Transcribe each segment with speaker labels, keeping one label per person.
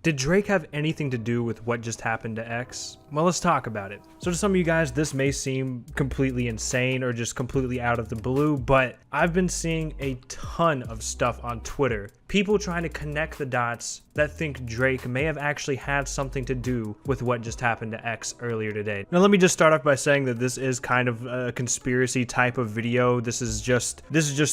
Speaker 1: Did Drake have anything to do with what just happened to X? Well, let's talk about it. So to some of you guys, this may seem completely insane or just completely out of the blue, but I've been seeing a ton of stuff on Twitter. People trying to connect the dots that think Drake may have actually had something to do with what just happened to X earlier today. Now, let me just start off by saying that this is kind of a conspiracy type of video. This is just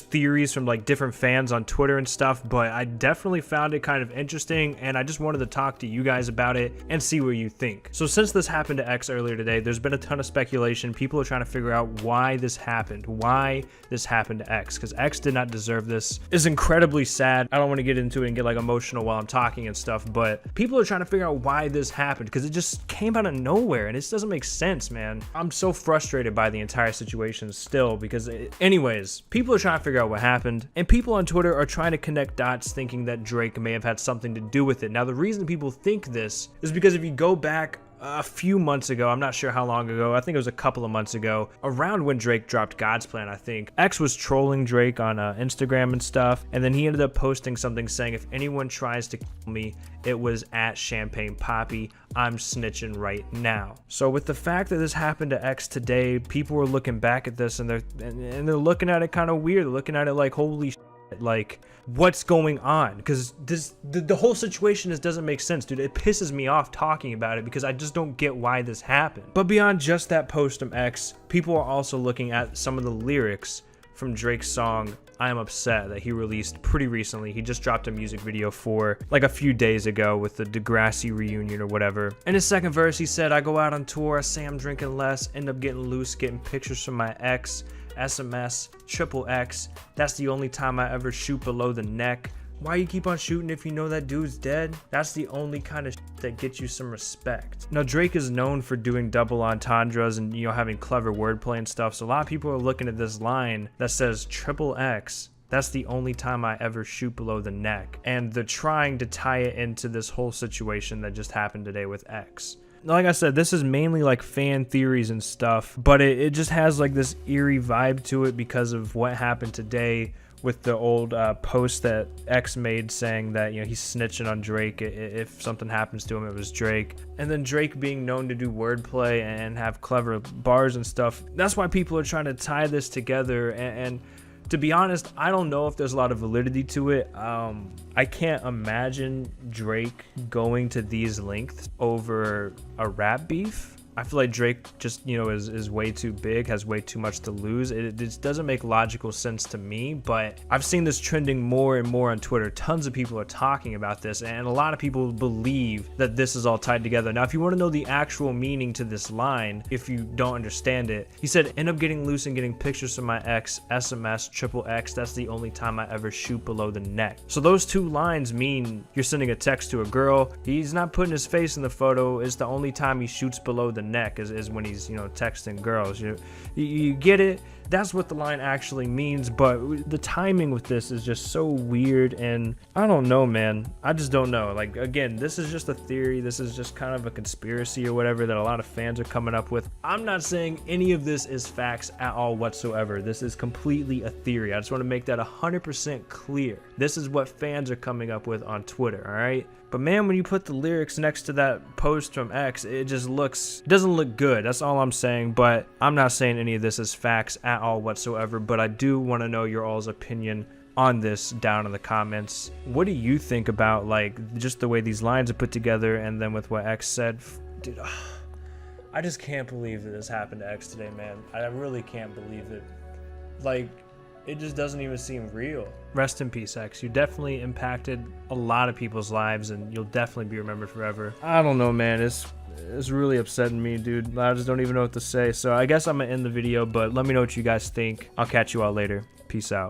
Speaker 1: theories from like different fans on Twitter and stuff, but I definitely found it kind of interesting, and I just wanted to talk to you guys about it and see what you think. So since this happened to X earlier today, there's been a ton of speculation. People are trying to figure out why this happened, why this happened to X, because X did not deserve this. It's incredibly sad. I don't want to get into it and get like emotional while I'm talking and stuff, but people are trying to figure out why this happened because it just came out of nowhere and it doesn't make sense, man. I'm so frustrated by the entire situation still because anyways, people are trying to figure out what happened, and people on Twitter are trying to connect dots thinking that Drake may have had something to do with it. Now, the reason people think this is because if you go back a few months ago, I'm not sure how long ago, I think it was a couple of months ago, around when Drake dropped God's Plan, I think, X was trolling Drake on Instagram and stuff, and then he ended up posting something saying, if anyone tries to kill me, it was at Champagne Poppy, I'm snitching right now. So with the fact that this happened to X today, people were looking back at this and they're looking at it kind of weird. They're looking at it like, holy shit, like what's going on? Because the whole situation doesn't make sense, dude. It pisses me off talking about it because I just don't get why this happened. But beyond just that post from X, people are also looking at some of the lyrics from Drake's song I Am Upset that he released pretty recently. He just dropped a music video for like a few days ago with the Degrassi reunion or whatever. In his second verse, he said, I go out on tour, I say I'm drinking less, end up getting loose, getting pictures from my ex, SMS, XXX, that's the only time I ever shoot below the neck. Why you keep on shooting if you know that dude's dead? That's the only kind of shit that gets you some respect. Now, Drake is known for doing double entendres and, you know, having clever wordplay and stuff. So a lot of people are looking at this line that says XXX. That's the only time I ever shoot below the neck. And they're trying to tie it into this whole situation that just happened today with X. Like I said, this is mainly like fan theories and stuff, but it just has like this eerie vibe to it because of what happened today with the old post that X made saying that, you know, he's snitching on Drake. If something happens to him, it was Drake. And then Drake being known to do wordplay and have clever bars and stuff. That's why people are trying to tie this together. And to be honest, I don't know if there's a lot of validity to it. I can't imagine Drake going to these lengths over a rap beef. I feel like Drake just, you know, is way too big, has way too much to lose. It just doesn't make logical sense to me, but I've seen this trending more and more on Twitter. Tons of people are talking about this, and a lot of people believe that this is all tied together. Now, if you want to know the actual meaning to this line, if you don't understand it, he said, end up getting loose and getting pictures from my ex, SMS, XXX, that's the only time I ever shoot below the neck. So those two lines mean you're sending a text to a girl, he's not putting his face in the photo, it's the only time he shoots below the neck is when he's, you know, texting girls. You get it? That's what the line actually means, but the timing with this is just so weird, and I don't know, man. I just don't know. Like, again, this is just a theory. This is just kind of a conspiracy or whatever that a lot of fans are coming up with. I'm not saying any of this is facts at all whatsoever. This is completely a theory. I just want to make that 100% clear. This is what fans are coming up with on Twitter, all right? But man, when you put the lyrics next to that post from X, it doesn't look good. That's all I'm saying. But I'm not saying any of this is facts at all whatsoever, but I do want to know your all's opinion on this down in the comments. What do you think about like just the way these lines are put together, and then with what X said? Dude, I just can't believe that this happened to X today, man. I really can't believe it. Like, it just doesn't even seem real. Rest in peace, X. You definitely impacted a lot of people's lives, and you'll definitely be remembered forever. I don't know, man. It's really upsetting me, dude. I just don't even know what to say. So I guess I'm gonna end the video, but let me know what you guys think. I'll catch you all later. Peace out.